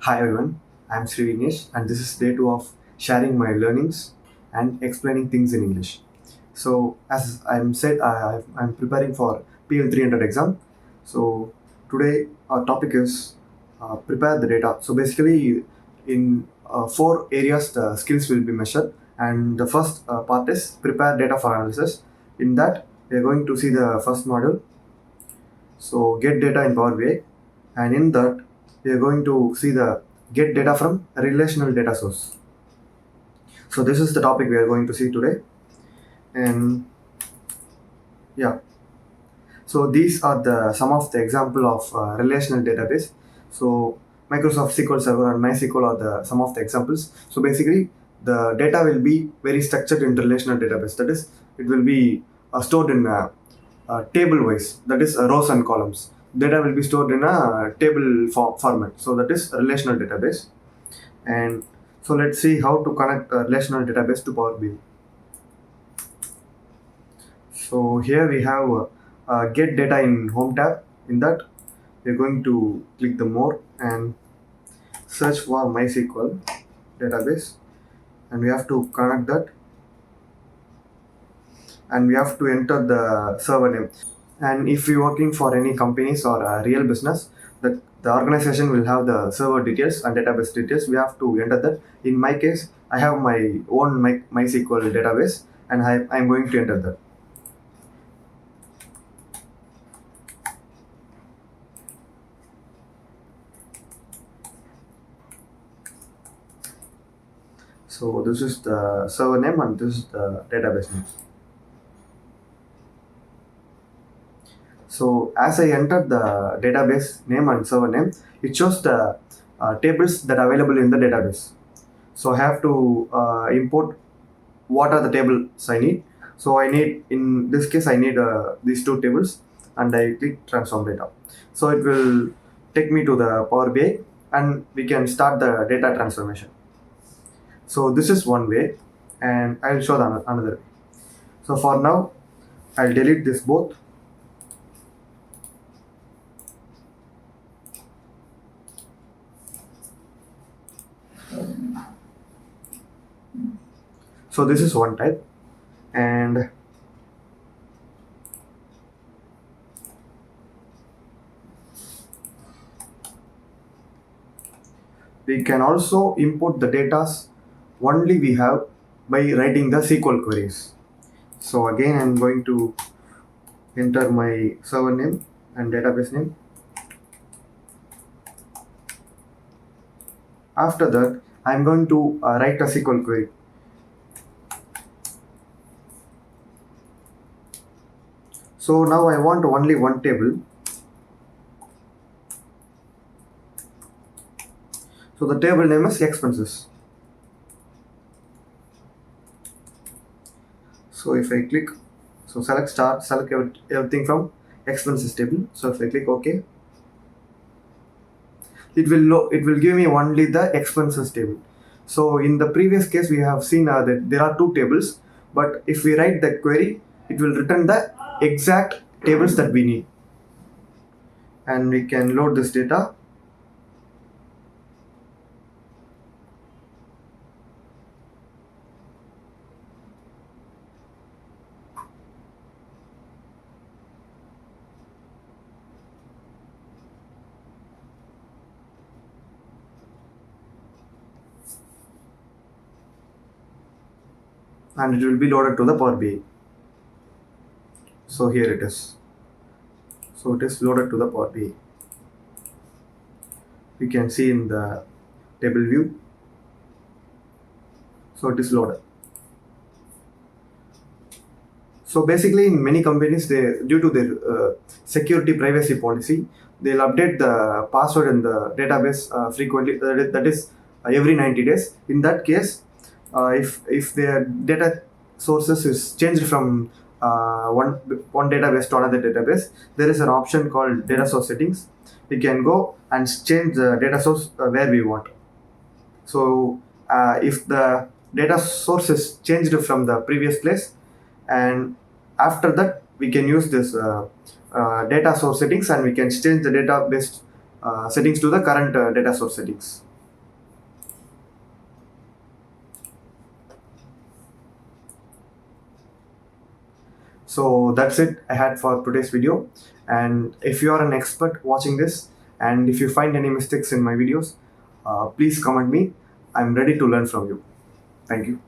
Hi everyone, I'm Sri Vignesh and this is day 2 of sharing my learnings and explaining things in English. So as I'm said, I'm preparing for PL 300 exam. So today our topic is prepare the data. So basically in 4 areas the skills will be measured, and the first part is prepare data for analysis. In that we are going to see the first module, so get data in Power BI, and in that we are going to see the get data from a relational data source. So this is the topic we are going to see today, and yeah. So these are the some of the example of relational database. So Microsoft SQL Server and MySQL are the some of the examples. So basically, the data will be very structured in relational database. That is, it will be stored in table wise. That is rows and columns. Data will be stored in a table format. So that is a relational database. And so let's see how to connect a relational database to Power BI. So here we have get data in home tab. In that we're going to click the more and search for MySQL database, and we have to connect that, and we have to enter the server name. And if you're working for any companies or a real business, the organization will have the server details and database details. We have to enter that. In my case, I have my own MySQL database, and I'm going to enter that. So this is the server name and this is the database name. So as I enter the database name and server name, it shows the tables that are available in the database. So I have to import what are the tables I need. So I need, in this case, I need these two tables, and I click transform data. So it will take me to the Power BI, and we can start the data transformation. So this is one way, and I will show the another way. So for now, I'll delete this both. So this is one type, and we can also import the data only we have by writing the SQL queries. So again, I'm going to enter my server name and database name. After that, I'm going to write a SQL query. So now I want only one table. So the table name is expenses. So if I click, so select start, select everything from expenses table. So if I click OK, it will give me only the expenses table. So in the previous case, we have seen that there are two tables, but if we write the query, it will return the exact tables that we need, and we can load this data. And it will be loaded to the Power BI. So here it is. So it is loaded to the Power BI. We can see in the table view. So it is loaded. So basically, in many companies, they, due to their security privacy policy, they'll update the password in the database frequently. That is every 90 days. In that case, if their data sources is changed from one database to another database, there is an option called data source settings. We can go and change the data source where we want. So if the data source is changed from the previous place, and after that we can use this data source settings, and we can change the database settings to the current data source settings. So that's it I had for today's video. And if you are an expert watching this, and if you find any mistakes in my videos, please comment me. I'm ready to learn from you. Thank you.